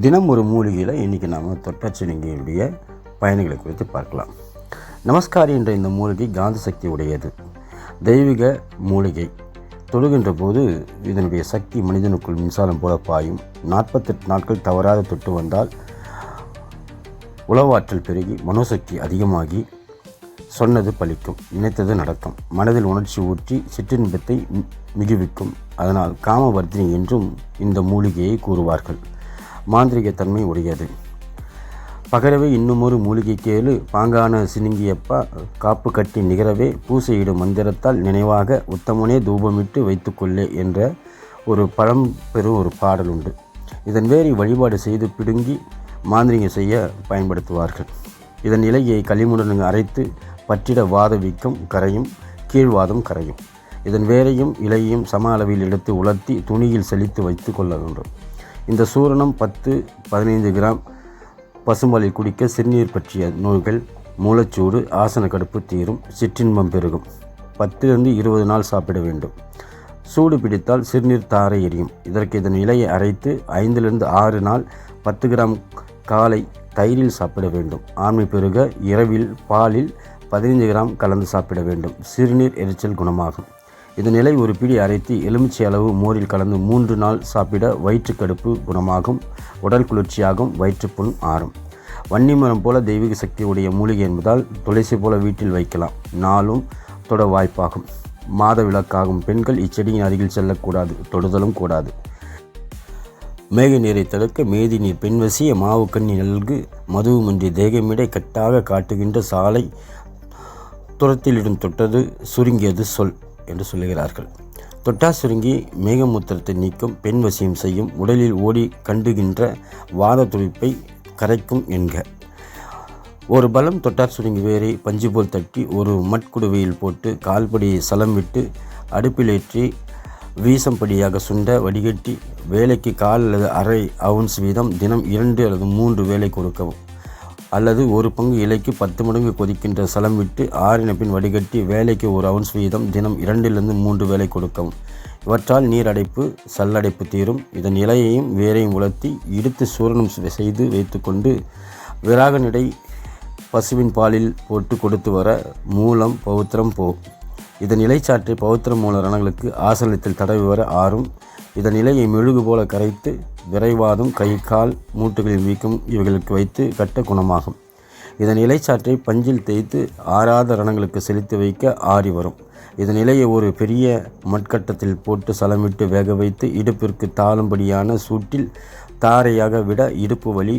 தினம் ஒரு மூலிகையில் இன்றைக்கி நாம் தொட்டாச்சினிங்கியுடைய பயன்களை குறித்து பார்க்கலாம். நமஸ்காரி என்ற இந்த மூலிகை காந்த சக்தி உடையது. தெய்வீக மூலிகை. தொடுகின்ற போது இதனுடைய சக்தி மனிதனுக்குள் மின்சாரம் போல பாயும். 48 நாட்கள் தவறாத தொட்டு வந்தால் உளவாற்றல் பெருகி மனோசக்தி அதிகமாகி சொன்னது பலிக்கும், நினைத்தது நடக்கும், மனதில் உணர்ச்சி ஊற்றி சிற்றின்பத்தை மிகுவிக்கும். அதனால் காமவர்த்தினி என்றும் இந்த மூலிகையை கூறுவார்கள். மாந்திரிக தன்மை உடையது. பகரவே இன்னுமொரு மூலிகை கேளு, பாங்கான சினுங்கியப்பா, காப்பு கட்டி நிகரவே பூசையிடும் மந்திரத்தால் நினைவாக உத்தமனே தூபமிட்டு வைத்துக்கொள்ளே என்ற ஒரு பழம்பெரும் ஒரு பாடல் உண்டு. இதன் வேரை வழிபாடு செய்து பிடுங்கி மாந்திரிகம் செய்ய பயன்படுத்துவார்கள். இதன் இலையை களிமுடன் அரைத்து பற்றிட வாத வீக்கம் கரையும், கீழ்வாதம் கரையும். இதன் வேரையும் இலையையும் சம அளவில் எடுத்து உலர்த்தி துணியில் செழித்து வைத்து கொள்ள வேண்டும். இந்த சூரணம் 10-15 கிராம் பசும்பாலில் குடிக்க சிறுநீர் பற்றிய நோய்கள், மூலச்சூடு, ஆசன கடுப்பு தீரும், சிற்றின்பம் பெருகும். 10-20 நாள் சாப்பிட வேண்டும். சூடு பிடித்தால் சிறுநீர் தாரை எரியும். இதற்கு இதன் இலையை அரைத்து 5-6 நாள் 10 கிராம் காலை தயிரில் சாப்பிட வேண்டும். ஆண்மை பெருக இரவில் பாலில் 15 கிராம் கலந்து சாப்பிட வேண்டும். சிறுநீர் எரிச்சல் குணமாகும். இதன் இலை ஒரு பிடி அரைத்து எலுமிச்சை அளவு மோரில் கலந்து 3 நாள் சாப்பிட வயிற்றுக்கடுப்பு குணமாகும், உடல் குளிர்ச்சியாகும், வயிற்றுப்புண் ஆறும். வன்னிமரம் போல தெய்வீக சக்தி உடைய மூலிகை என்பதால் துளசி போல வீட்டில் வைக்கலாம். நாளும் தொட வாய்ப்பாகும். மாத விளக்காகும் பெண்கள் இச்செடியின் அருகில் செல்லக்கூடாது, தொடுதலும் கூடாது. மேக நீரை தடுக்க மேதி நீர் பெண்வசிய மாவு கண்ணி நல்கு மதுவுமின்றி தேகமிடை கட்டாக காட்டுகின்ற சாலை துரத்திலிடும் தொட்டது சுருங்கியது சொல் என்று சொல்லுகிறார்கள். தொட்டா சுருங்கி மேகமூத்திரத்தை நீக்கும், பெண் வசியம் செய்யும், உடலில் ஓடி கண்டுகின்ற வாத துடிப்பை கரைக்கும் என்க. ஒரு பலம் தொட்டார் சுருங்கி வேரை பஞ்சு போல் தட்டி ஒரு மட்குடுவையில் போட்டு கால்படியை சலம் விட்டு அடுப்பிலேற்றி வீசம்படியாக சுண்ட வடிகட்டி வேலைக்கு 1/4 அல்லது அரை அவுன்ஸ் வீதம் தினம் 2 அல்லது 3 வேலை கொடுக்கவும். அல்லது ஒரு பங்கு இலைக்கு 10 மடங்கு கொதிக்கின்ற சலம் விட்டு ஆறின பின் வடிகட்டி வேலைக்கு 1 அவுன்ஸ் வீதம் தினம் 2-3 வேலை கொடுக்கவும். இவற்றால் நீரடைப்பு, சல்லடைப்பு தீரும். இதன் இலையையும் வேரையும் உலர்த்தி இடித்து சூரணம் செய்து வைத்துக்கொண்டு விராகனிடை பசுவின் பாலில் போட்டு கொடுத்து வர மூலம் பௌத்திரம் போ. இதன் இலைச்சாற்றை பௌத்திரம் மூல ரணங்களுக்கு ஆசனத்தில் தடவி வர ஆறும். இதன் இலையை மெழுகு போல கரைத்து விரைவாதம், கை கால் மூட்டுகளில் வீக்கம் இவைகளுக்கு வைத்து கட்ட குணமாகும். இதன் இலைச்சாற்றை பஞ்சில் தேய்த்து ஆறாத ரணங்களுக்கு செலுத்தி வைக்க ஆறி வரும். இதன் இலையை ஒரு பெரிய மட்கட்டத்தில் போட்டு சலமிட்டு வேக வைத்து இடுப்பிற்கு தாளும்படியான சூட்டில் தாரையாக விட இடுப்பு வலி,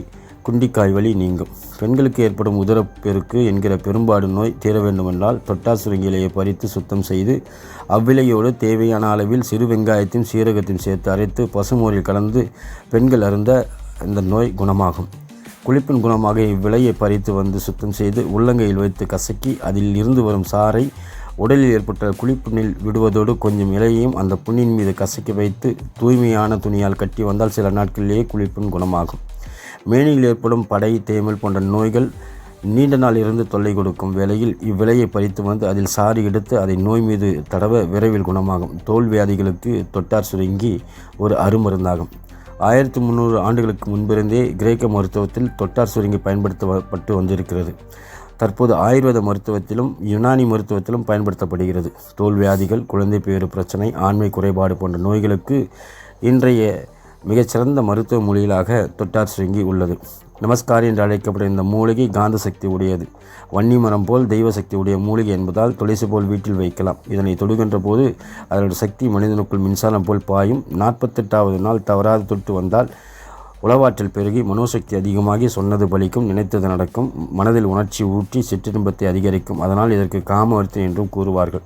குண்டிக்காய் வலி நீங்கும். பெண்களுக்கு ஏற்படும் உதரப்பெருக்கு என்கிற பெரும்பாடு நோய் தீர வேண்டுமென்றால் தொட்டா சுருங்கி இலையை பறித்து சுத்தம் செய்து அவ்விலையோடு தேவையான அளவில் சிறு வெங்காயத்தையும் சீரகத்தையும் சேர்த்து அரைத்து பசுமோரில் கலந்து பெண்கள் அருந்த இந்த நோய் குணமாகும். குளிப்பின் குணமாக இவ்விலையை பறித்து வந்து சுத்தம் செய்து உள்ளங்கையில் வைத்து கசக்கி அதில் இருந்து வரும் சாறை உடலில் ஏற்பட்ட குளிப்புண்ணில் விடுவதோடு கொஞ்சம் இலையையும் அந்த புண்ணின் மீது கசக்கி வைத்து தூய்மையான துணியால் கட்டி வந்தால் சில நாட்களிலேயே குளிப்பின் குணமாகும். மேனியில் ஏற்படும் படை, தேமல் போன்ற நோய்கள் நீண்ட நாள் இருந்து தொல்லை கொடுக்கும் வேளையில் இவ்விலையை பறித்து வந்து அதில் சாறு எடுத்து அதை நோய் மீது தடவ விரைவில் குணமாகும். தோல் வியாதிகளுக்கு தொட்டார் சுருங்கி ஒரு அருமருந்தாகும். 1300 ஆண்டுகளுக்கு முன்பிருந்தே கிரேக்க மருத்துவத்தில் தொட்டார் சுருங்கி பயன்படுத்தப்பட்டு வந்திருக்கிறது. தற்போது ஆயுர்வேத மருத்துவத்திலும் யுனானி மருத்துவத்திலும் பயன்படுத்தப்படுகிறது. தோல் வியாதிகள், குழந்தை பேறு பிரச்சனை, ஆண்மை குறைபாடு போன்ற நோய்களுக்கு இன்றைய மிகச்சிறந்த மருத்துவ மூலிகளாக தொட்டார் சுருங்கி உள்ளது. நமஸ்காரி என்று அழைக்கப்படும் இந்த மூலிகை காந்த சக்தி உடையது. வன்னி மரம் போல் தெய்வ சக்தி உடைய மூலிகை என்பதால் துளசி போல் வீட்டில் வைக்கலாம். இதனை தொடுகின்ற போது அதனுடைய சக்தி மனிதனுக்குள் மின்சாரம் போல் பாயும். 48வது நாள் தவறாது தொட்டு வந்தால் உளவாற்றல் பெருகி மனோசக்தி அதிகமாகி சொன்னது பலிக்கும், நினைத்தது நடக்கும், மனதில் உணர்ச்சி ஊற்றி சிற்றின்பத்தை அதிகரிக்கும். அதனால் இதற்கு காமவர்த்தினி என்றும் கூறுவார்கள்.